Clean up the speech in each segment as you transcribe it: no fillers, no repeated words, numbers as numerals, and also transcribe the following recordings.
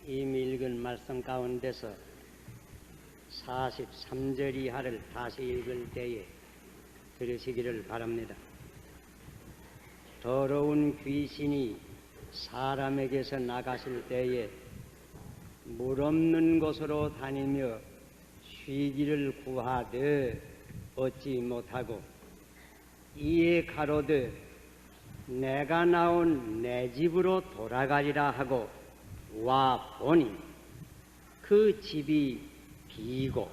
이미 읽은 말씀 가운데서 43절 이하를 다시 읽을 때에 들으시기를 바랍니다. 더러운 귀신이 사람에게서 나갔을 때에 물 없는 곳으로 다니며 쉬기를 구하되 얻지 못하고 이에 가로되 내가 나온 내 집으로 돌아가리라 하고 와 보니 그 집이 비고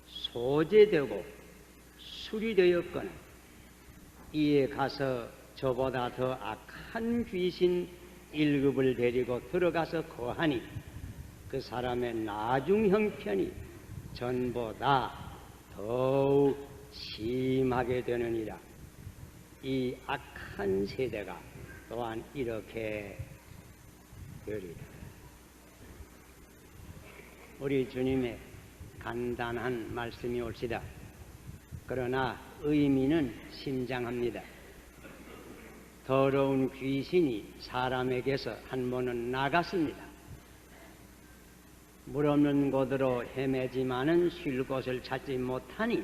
소재되고 수리되었거늘 이에 가서 저보다 더 악한 귀신 1급을 데리고 들어가서 거하니 그 사람의 나중 형편이 전보다 더욱 심하게 되느니라. 이 악한 세대가 또한 이렇게 되리라. 우리 주님의 간단한 말씀이 옳시다. 그러나 의미는 심장합니다. 더러운 귀신이 사람에게서 한 번은 나갔습니다. 물 없는 곳으로 헤매지만은 쉴 곳을 찾지 못하니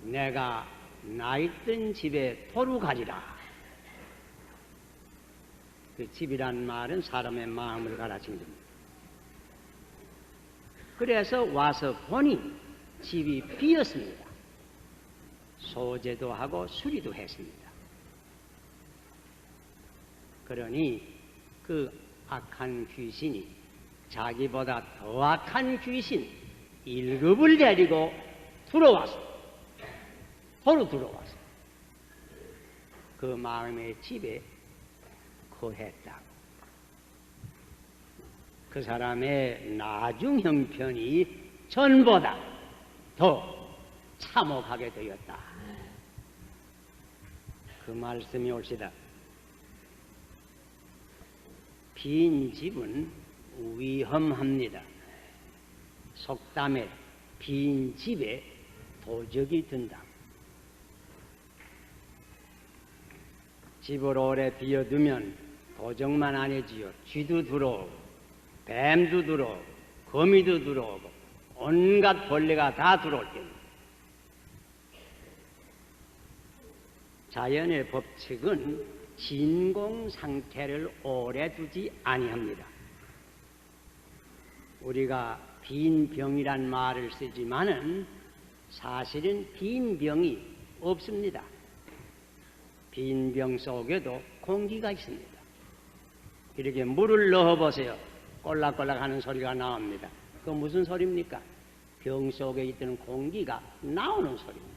내가 나 있던 집에 도로 가리라. 그 집이란 말은 사람의 마음을 가라친 겁니다. 그래서 와서 보니 집이 비었습니다. 소재도 하고 수리도 했습니다. 그러니 그 악한 귀신이 자기보다 더 악한 귀신 1급을 데리고 들어와서 도로 들어와서 그 마음의 집에 거했다. 그 사람의 나중 형편이 전보다 더 참혹하게 되었다. 그 말씀이 옳시다. 빈 집은 위험합니다. 속담에 빈 집에 도적이 든다. 집을 오래 비워두면 도적만 아니지요. 쥐도 들어오고 뱀도 들어오고 거미도 들어오고 온갖 벌레가 다 들어올 겁니다. 자연의 법칙은 진공 상태를 오래 두지 아니합니다. 우리가 빈 병이란 말을 쓰지만은 사실은 빈 병이 없습니다. 빈 병 속에도 공기가 있습니다. 이렇게 물을 넣어보세요. 꼴락꼴락 하는 소리가 나옵니다. 그 무슨 소리입니까? 병 속에 있던 공기가 나오는 소리입니다.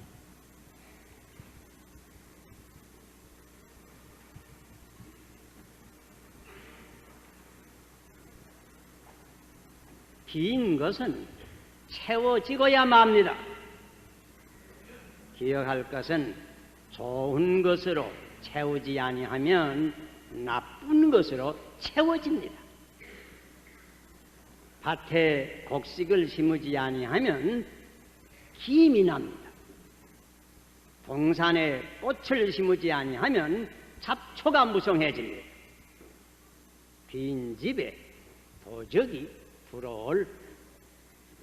빈 것은 채워지고야 맙니다. 기억할 것은 좋은 것으로 채우지 아니하면 나쁜 것으로 채워집니다. 밭에 곡식을 심으지 아니하면 김이 납니다. 동산에 꽃을 심으지 아니하면 잡초가 무성해집니다. 빈 집에 도적이 들어올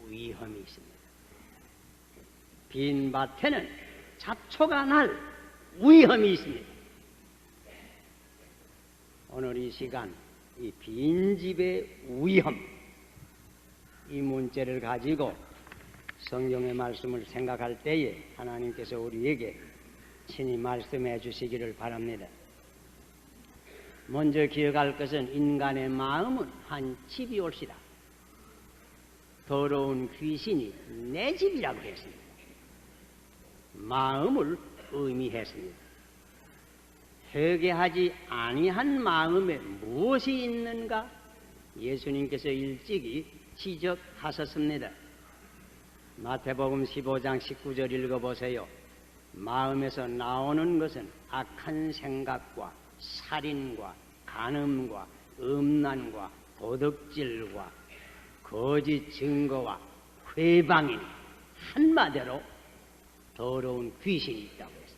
위험이 있습니다. 빈 밭에는 잡초가 날 위험이 있습니다. 오늘 이 시간 이 빈 집의 위험, 이 문제를 가지고 성경의 말씀을 생각할 때에 하나님께서 우리에게 친히 말씀해 주시기를 바랍니다. 먼저 기억할 것은 인간의 마음은 한 집이 옳시다. 더러운 귀신이 내 집이라고 했습니다. 마음을 의미했습니다. 회개하지 아니한 마음에 무엇이 있는가? 예수님께서 일찍이 지적하셨습니다. 마태복음 15장 19절 읽어보세요. 마음에서 나오는 것은 악한 생각과 살인과 간음과 음란과 도둑질과 거짓 증거와 회방이니 한마디로 더러운 귀신이 있다고 했습니다.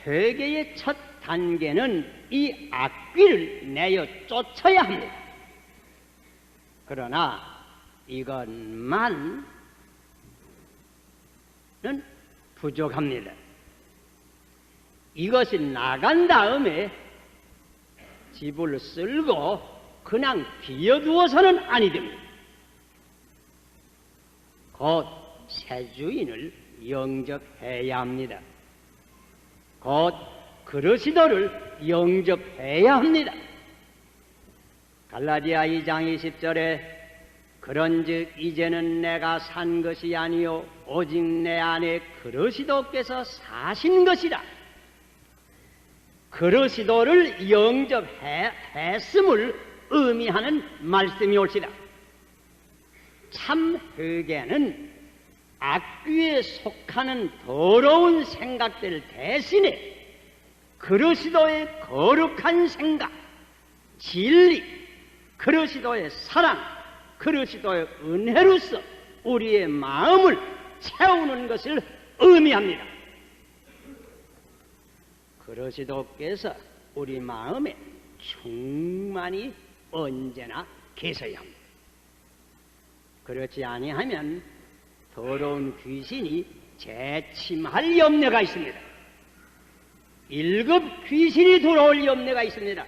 회개의 첫 단계는 이 악 악귀를 내어 쫓아야 합니다. 그러나 이것만은 부족합니다. 이것이 나간 다음에 집을 쓸고 그냥 비워두어서는 아니 됩니다. 곧 새 주인을 영접해야 합니다. 곧 그리스도를 영접해야 합니다. 갈라디아 2장 20절에 그런즉 이제는 내가 산 것이 아니요 오직 내 안에 그리스도께서 사신 것이라. 그리스도를 영접했음을 의미하는 말씀이 올시다. 참 회개는 악귀에 속하는 더러운 생각들 대신에 그리스도의 거룩한 생각, 진리, 그리스도의 사랑, 그리스도의 은혜로서 우리의 마음을 채우는 것을 의미합니다. 그리스도께서 우리 마음에 충만히 언제나 계셔야 합니다. 그렇지 아니하면 더러운 귀신이 재침할 염려가 있습니다. 1급 귀신이 들어올 염려가 있습니다.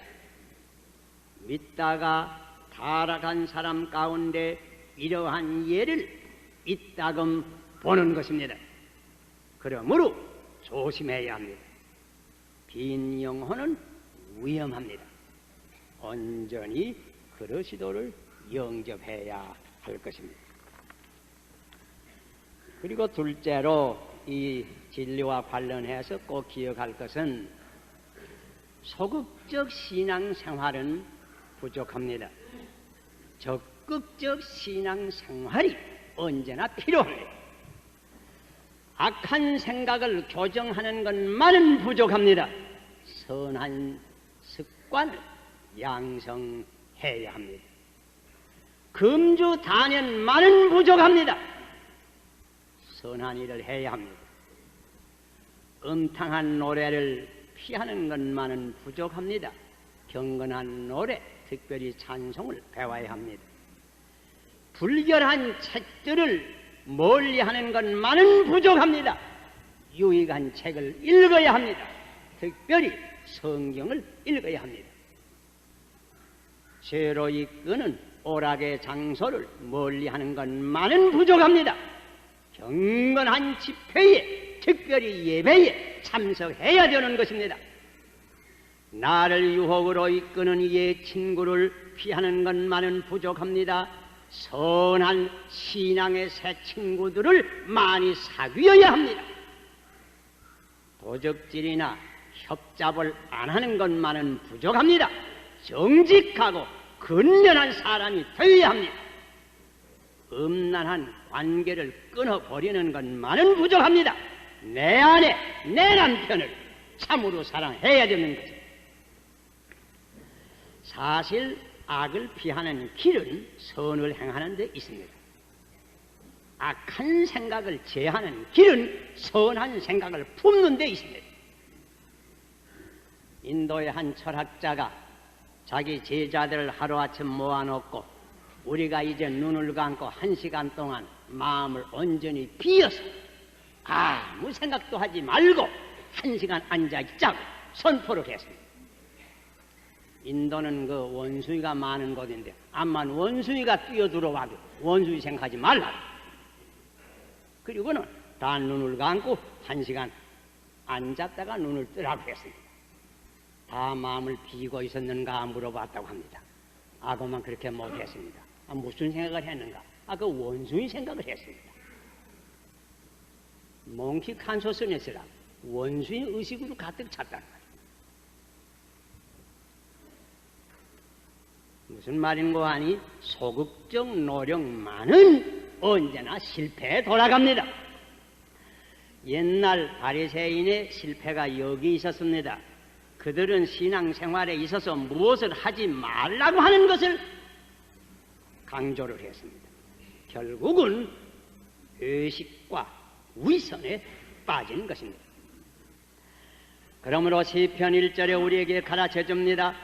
믿다가 타락한 사람 가운데 이러한 예를 이따금 보는 것입니다. 그러므로 조심해야 합니다. 빈 영혼은 위험합니다. 온전히 그리스도를 영접해야 할 것입니다. 그리고 둘째로 이 진리와 관련해서 꼭 기억할 것은 소극적 신앙생활은 부족합니다. 적극적 신앙생활이 언제나 필요합니다. 악한 생각을 교정하는 것만은 부족합니다. 선한 습관을 양성해야 합니다. 금주 단연만은 부족합니다. 선한 일을 해야 합니다. 음탕한 노래를 피하는 것만은 부족합니다. 경건한 노래, 특별히 찬송을 배워야 합니다. 불결한 책들을 멀리하는 것만은 부족합니다. 유익한 책을 읽어야 합니다. 특별히 성경을 읽어야 합니다. 죄로 이끄는 오락의 장소를 멀리하는 것만은 부족합니다. 경건한 집회에, 특별히 예배에 참석해야 되는 것입니다. 나를 유혹으로 이끄는 옛 친구를 피하는 것만은 부족합니다. 선한 신앙의 새 친구들을 많이 사귀어야 합니다. 도적질이나 협잡을 안 하는 것만은 부족합니다. 정직하고 근면한 사람이 되어야 합니다. 음란한 관계를 끊어버리는 것만은 부족합니다. 내 아내, 내 남편을 참으로 사랑해야 되는 거죠. 사실 악을 피하는 길은 선을 행하는 데 있습니다. 악한 생각을 제하는 길은 선한 생각을 품는 데 있습니다. 인도의 한 철학자가 자기 제자들을 하루아침 모아놓고 우리가 이제 눈을 감고 1시간 동안 마음을 온전히 비워서 아무 생각도 하지 말고 1시간 앉아있자고 선포를 했습니다. 인도는 그 원수위가 많은 곳인데 암만 원수위가 뛰어들어와도 원수위 생각하지 말라. 그리고는 다 눈을 감고 1시간 앉았다가 눈을 뜨라고 했습니다. 다 마음을 비고 있었는가 물어봤다고 합니다. 그만 그렇게 못했습니다. 무슨 생각을 했는가? 그 원수의 생각을 했습니다. 몽키 칸소스네스라 원수의 의식으로 가득 찼다는 거예요. 무슨 말인고 하니 소극적 노력만은 언제나 실패에 돌아갑니다. 옛날 바리새인의 실패가 여기 있었습니다. 그들은 신앙생활에 있어서 무엇을 하지 말라고 하는 것을 강조를 했습니다. 결국은 의식과 위선에 빠진 것입니다. 그러므로 시편 1절에 우리에게 가르쳐 줍니다.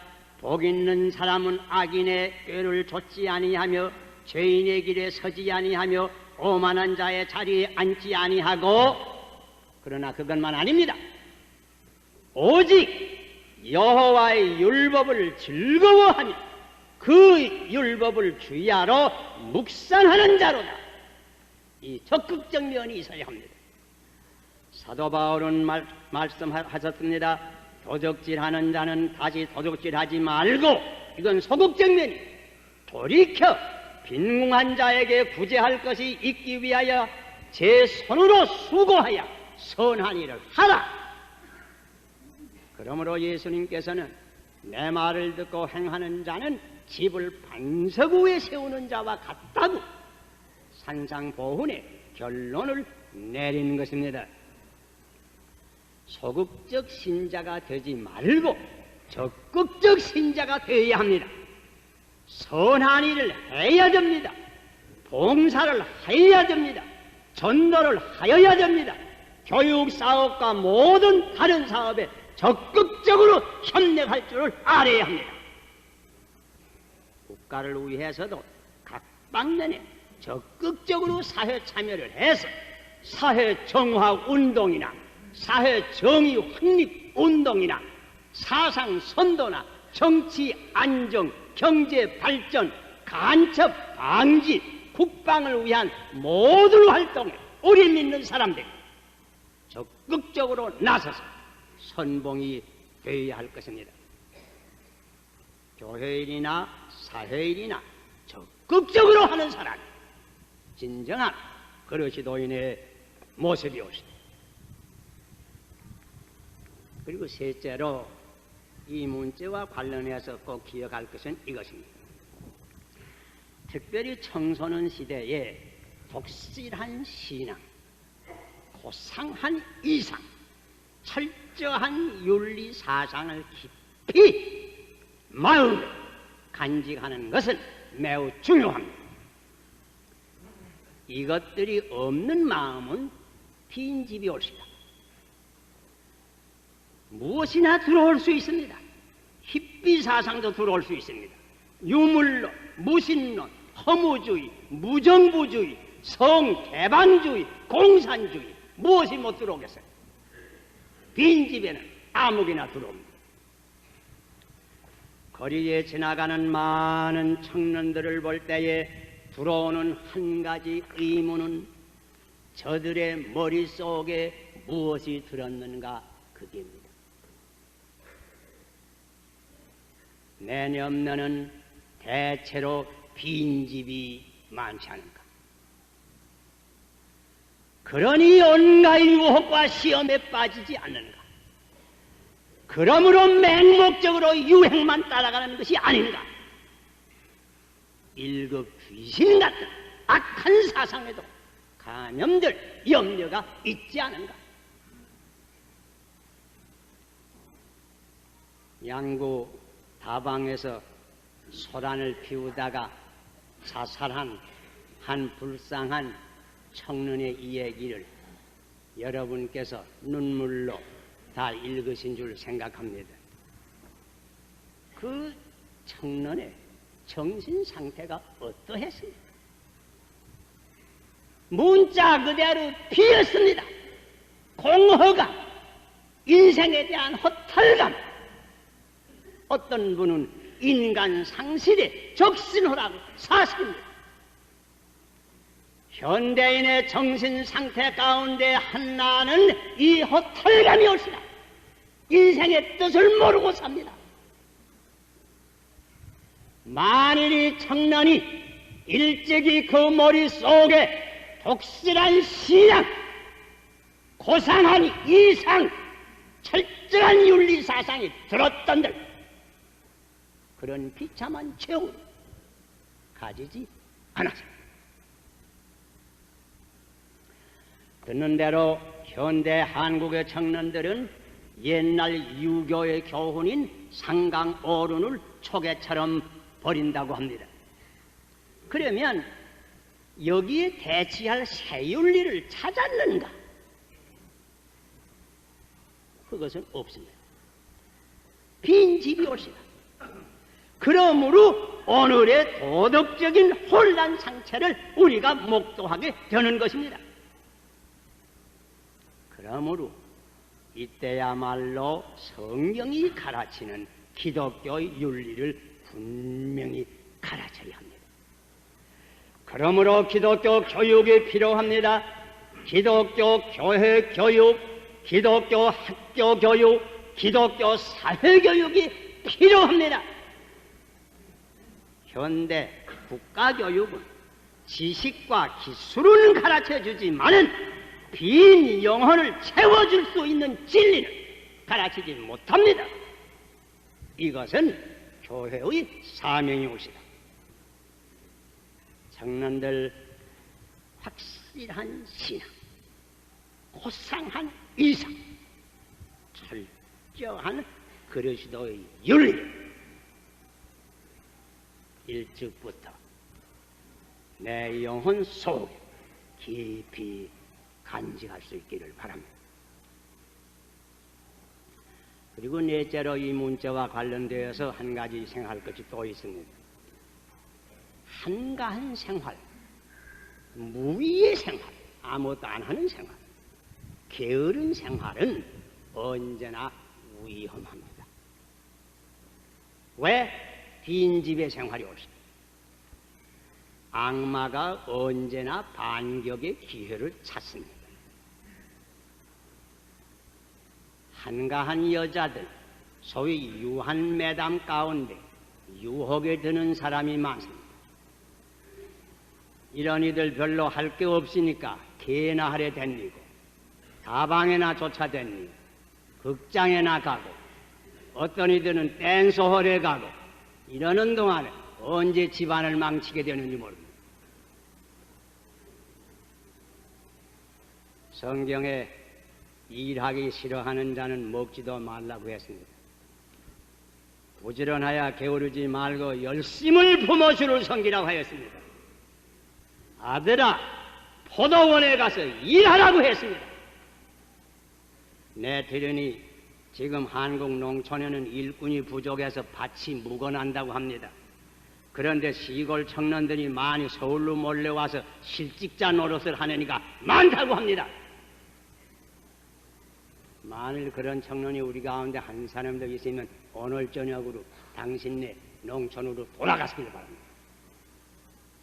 복 있는 사람은 악인의 꾀를 좇지 아니하며 죄인의 길에 서지 아니하며 오만한 자의 자리에 앉지 아니하고, 그러나 그것만 아닙니다. 오직 여호와의 율법을 즐거워하며 그 율법을 주의하러 묵상하는 자로다. 이 적극적 면이 있어야 합니다. 사도 바울은 말씀하셨습니다. 도적질하는 자는 다시 도적질하지 말고, 이건 소극적 면이, 돌이켜 빈궁한 자에게 구제할 것이 있기 위하여 제 손으로 수고하여 선한 일을 하라. 그러므로 예수님께서는 내 말을 듣고 행하는 자는 집을 반석 위에 세우는 자와 같다고 산상보훈의 결론을 내린 것입니다. 소극적 신자가 되지 말고 적극적 신자가 되어야 합니다. 선한 일을 해야 됩니다. 봉사를 해야 됩니다. 전도를 하여야 됩니다. 교육 사업과 모든 다른 사업에 적극적으로 협력할 줄을 알아야 합니다. 국가를 위해서도 각 방면에 적극적으로 사회 참여를 해서 사회 정화 운동이나 사회 정의 확립 운동이나 사상 선도나 정치 안정, 경제 발전, 간첩 방지, 국방을 위한 모든 활동에 우리 믿는 사람들이 적극적으로 나서서 선봉이 되어야 할 것입니다. 교회일이나 사회일이나 적극적으로 하는 사람이 진정한 그리스도인의 모습이옵니다. 그리고 셋째로 이 문제와 관련해서 꼭 기억할 것은 이것입니다. 특별히 청소년 시대에 독실한 신앙, 고상한 이상, 철저한 윤리 사상을 깊이 마음에 간직하는 것은 매우 중요합니다. 이것들이 없는 마음은 빈집이 옳습니다. 무엇이나 들어올 수 있습니다. 희비 사상도 들어올 수 있습니다. 유물론, 무신론, 허무주의, 무정부주의, 성개방주의, 공산주의, 무엇이 못 들어오겠어요? 빈집에는 아무개나 들어옵니다. 거리에 지나가는 많은 청년들을 볼 때에 들어오는 한 가지 의문은 저들의 머릿속에 무엇이 들었는가 그게입니다. 내년에는 대체로 빈집이 많지 않은가. 그러니 온갖 유혹과 시험에 빠지지 않는가. 그러므로 맹목적으로 유행만 따라가는 것이 아닌가. 일급 귀신 같은 악한 사상에도 감염될 염려가 있지 않은가. 양구 다방에서 소란을 피우다가 자살한 한 불쌍한 청년의 이야기를 여러분께서 눈물로 다 읽으신 줄 생각합니다. 그 청년의 정신 상태가 어떠했습니까? 문자 그대로 비었습니다. 공허감, 인생에 대한 허탈감, 어떤 분은 인간 상실에 적신호라고 사십니다. 현대인의 정신 상태 가운데 하나는 이 허탈감이 올시다. 인생의 뜻을 모르고 삽니다. 만일 이 청년이 일찍이 그 머릿속에 독실한 신앙, 고상한 이상, 철저한 윤리사상이 들었던들 그런 비참한 체험을 가지지 않았습니다. 듣는 대로 현대 한국의 청년들은 옛날 유교의 교훈인 상강어른을 초계처럼 버린다고 합니다. 그러면 여기에 대치할 새 윤리를 찾았는가? 그것은 없습니다. 빈집이 옳습니다. 그러므로 오늘의 도덕적인 혼란 상태를 우리가 목도하게 되는 것입니다. 그러므로 이때야말로 성경이 가르치는 기독교 윤리를 분명히 가르쳐야 합니다. 그러므로 기독교 교육이 필요합니다. 기독교 교회 교육, 기독교 학교 교육, 기독교 사회 교육이 필요합니다. 현대 국가교육은 지식과 기술은 가르쳐 주지만은 빈 영혼을 채워줄 수 있는 진리는 가르치지 못합니다. 이것은 교회의 사명이 옳시다. 청년들 확실한 신앙, 고상한 이상, 철저한 그리스도의 윤리를 일찍부터 내 영혼 속에 깊이 간직할 수 있기를 바랍니다. 그리고 넷째로 이 문제와 관련되어서 한 가지 생각할 것이 또 있습니다. 한가한 생활, 무위의 생활, 아무것도 안 하는 생활, 게으른 생활은 언제나 위험합니다. 왜? 빈집의 생활이 옳습니다. 악마가 언제나 반격의 기회를 찾습니다. 한가한 여자들, 소위 유한매담 가운데 유혹에 드는 사람이 많습니다. 이런 이들 별로 할 게 없으니까 개나 하래 댕기고 다방에나 쫓아다니고 극장에나 가고 어떤 이들은 댄스홀에 가고 이러는 동안에 언제 집안을 망치게 되는지 모릅니다. 성경에 일하기 싫어하는 자는 먹지도 말라고 했습니다. 부지런하여 게으르지 말고 열심을 부모주를 섬기라고 하였습니다. 아들아, 포도원에 가서 일하라고 했습니다. 내 들으니 지금 한국 농촌에는 일꾼이 부족해서 밭이 묵어난다고 합니다. 그런데 시골 청년들이 많이 서울로 몰려와서 실직자 노릇을 하느니가 많다고 합니다. 만일 그런 청년이 우리 가운데 한 사람도 있으면 오늘 저녁으로 당신네 농촌으로 돌아가시길 바랍니다.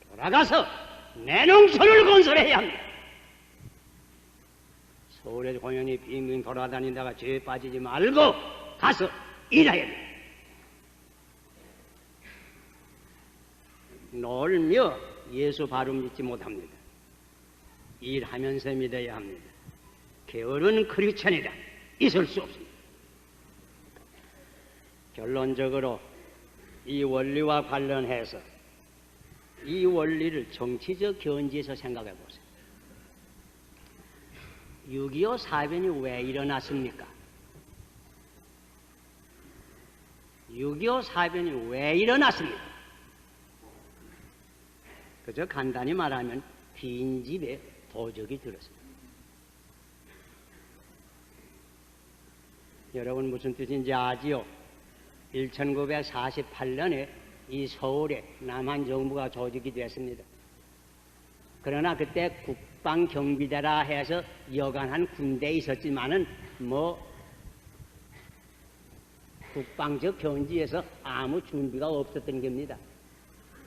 돌아가서 내 농촌을 건설해야 합니다. 서울에 공연히 빙빙 돌아다니다가 죄에 빠지지 말고 가서 일해야 합니다. 놀며 예수 바로 믿지 못합니다. 일하면서 믿어야 합니다. 게으른 크리스천이다. 있을 수 없습니다. 결론적으로 이 원리와 관련해서 이 원리를 정치적 견지에서 생각해 보세요. 6.25 사변이 왜 일어났습니까? 6.25 사변이 왜 일어났습니까? 그저 간단히 말하면 빈집에 도적이 들었습니다. 여러분 무슨 뜻인지 아지요? 1948년에 이 서울에 남한 정부가 조직이 됐습니다. 그러나 그때 국방경비대라 해서 여간한 군대에 있었지만은 국방적 견지에서 아무 준비가 없었던 겁니다.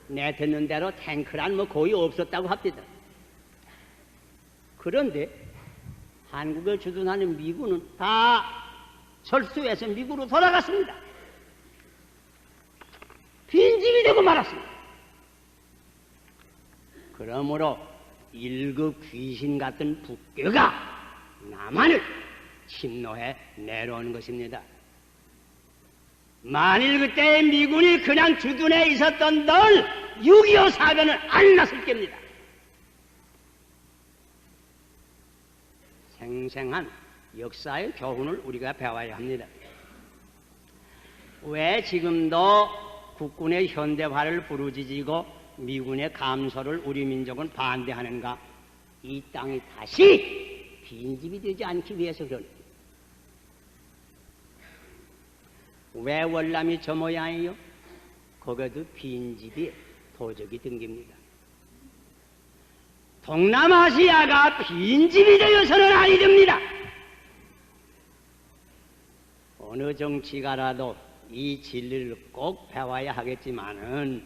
내 듣는 대로 탱크란 거의 없었다고 합니다. 그런데 한국을 주둔하는 미군은 다 철수해서 미국으로 돌아갔습니다. 빈집이 되고 말았습니다. 그러므로 1급 귀신 같은 북괴가 남한을 침노해 내려오는 것입니다. 만일 그때 미군이 그냥 주둔해 있었던 널 6.25 사변은 안 났을 겁니다. 생생한 역사의 교훈을 우리가 배워야 합니다. 왜 지금도 국군의 현대화를 부르짖고 미군의 감소를 우리 민족은 반대하는가? 이 땅이 다시 빈집이 되지 않기 위해서 그럽니다. 왜 월남이 저 모양이요? 거기도 빈집이 도적이 등깁니다. 동남아시아가 빈집이 되어서는 아니 됩니다. 어느 정치가라도 이 진리를 꼭 배워야 하겠지만은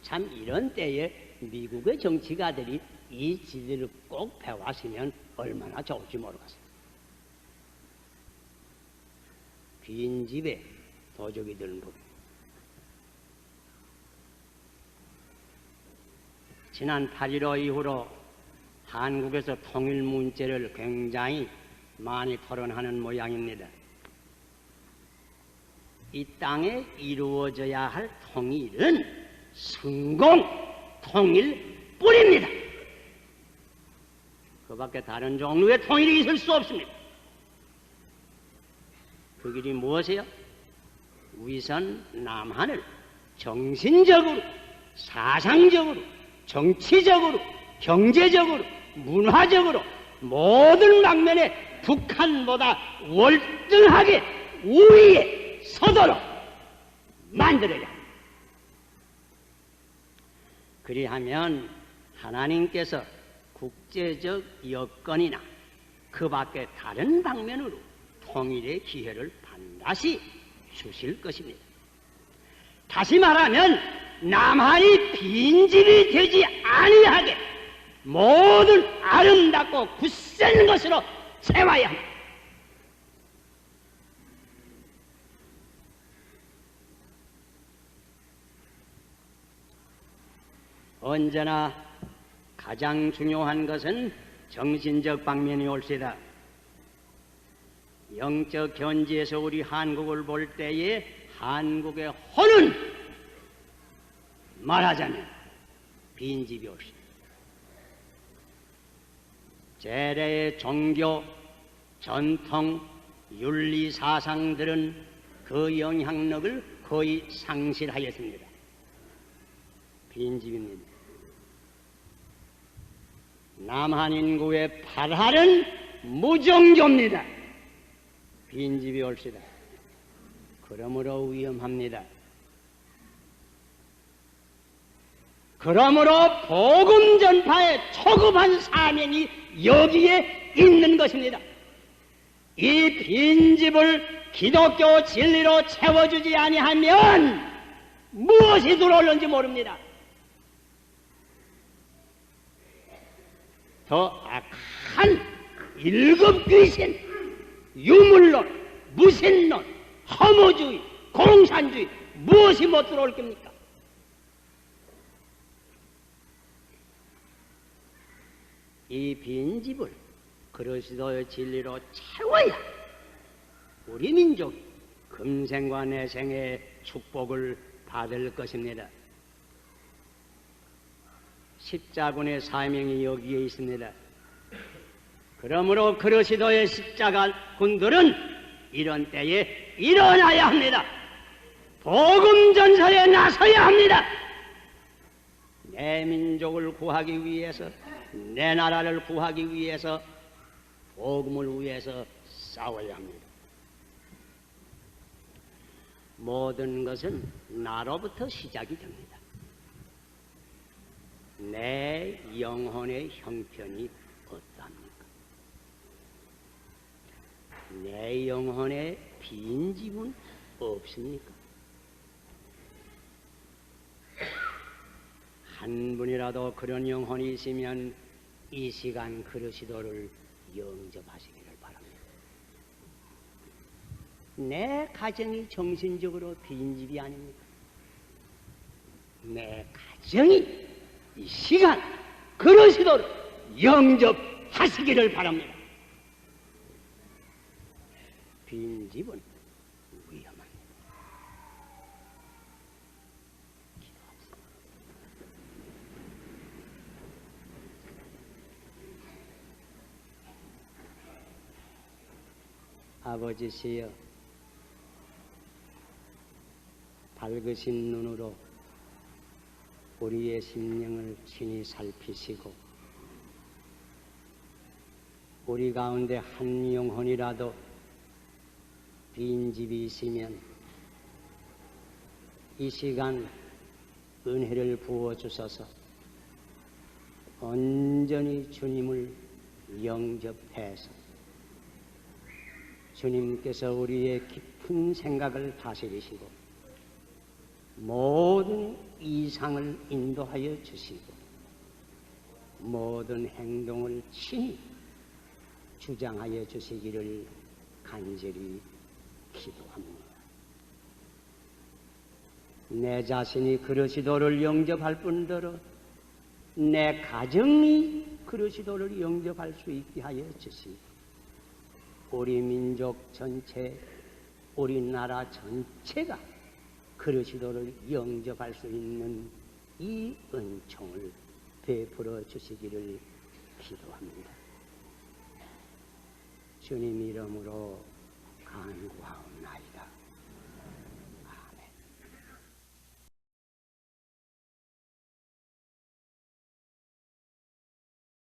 참 이런 때에 미국의 정치가들이 이 진리를 꼭 배웠으면 얼마나 좋을지 모르겠어요. 빈집에 도적이 드는 법입니다. 지난 8.15 이후로 한국에서 통일 문제를 굉장히 많이 토론하는 모양입니다. 이 땅에 이루어져야 할 통일은 성공 통일뿐입니다. 그 밖에 다른 종류의 통일이 있을 수 없습니다. 그 길이 무엇이요? 우선 남한을 정신적으로, 사상적으로, 정치적으로, 경제적으로, 문화적으로 모든 방면에 북한보다 월등하게 우위에 서도록 만들어야 합니다. 그리하면 하나님께서 국제적 여건이나 그 밖에 다른 방면으로 통일의 기회를 반드시 주실 것입니다. 다시 말하면 남한이 빈집이 되지 아니하게 모든 아름답고 굳센 것으로 채워야 합니다. 언제나 가장 중요한 것은 정신적 방면이 올시다. 영적 견지에서 우리 한국을 볼 때에 한국의 혼은 말하자면 빈집이 올시다. 재래의 종교, 전통, 윤리 사상들은 그 영향력을 거의 상실하였습니다. 빈집입니다. 남한 인구의 8할은 무종교입니다. 빈집이 올시다. 그러므로 위험합니다. 그러므로 복음 전파의 초급한 사명이 여기에 있는 것입니다. 이 빈집을 기독교 진리로 채워주지 아니하면 무엇이 들어올는지 모릅니다. 더 악한 일급 귀신, 유물론, 무신론, 허무주의, 공산주의 무엇이 못 들어올 겁니까? 이 빈집을 그리스도의 진리로 채워야 우리 민족이 금생과 내생의 축복을 받을 것입니다. 십자군의 사명이 여기에 있습니다. 그러므로 그리스도의 십자가 군들은 이런 때에 일어나야 합니다. 복음 전사에 나서야 합니다. 내 민족을 구하기 위해서, 내 나라를 구하기 위해서, 복음을 위해서 싸워야 합니다. 모든 것은 나로부터 시작이 됩니다. 내 영혼의 형편이 어떠합니까? 내 영혼의 빈집은 없습니까? 한 분이라도 그런 영혼이 있으면 이 시간 그리스도를 영접하시기를 바랍니다. 내 가정이 정신적으로 빈집이 아닙니까? 내 가정이 이 시간 그리스도를 영접하시기를 바랍니다. 빈집은 위험합니다. 기도합시다. 아버지시여, 밝으신 눈으로 우리의 심령을 친히 살피시고 우리 가운데 한 영혼이라도 빈집이 있으면 이 시간 은혜를 부어 주셔서 온전히 주님을 영접해서 주님께서 우리의 깊은 생각을 다스리시고 모든 이상을 인도하여 주시고 모든 행동을 친히 주장하여 주시기를 간절히 기도합니다. 내 자신이 그리스도를 영접할 뿐더러 내 가정이 그리스도를 영접할 수 있게 하여 주시고 우리 민족 전체, 우리나라 전체가 그리스도를 영접할 수 있는 이 은총을 베풀어 주시기를 기도합니다. 주님 이름으로 간구하옵나이다.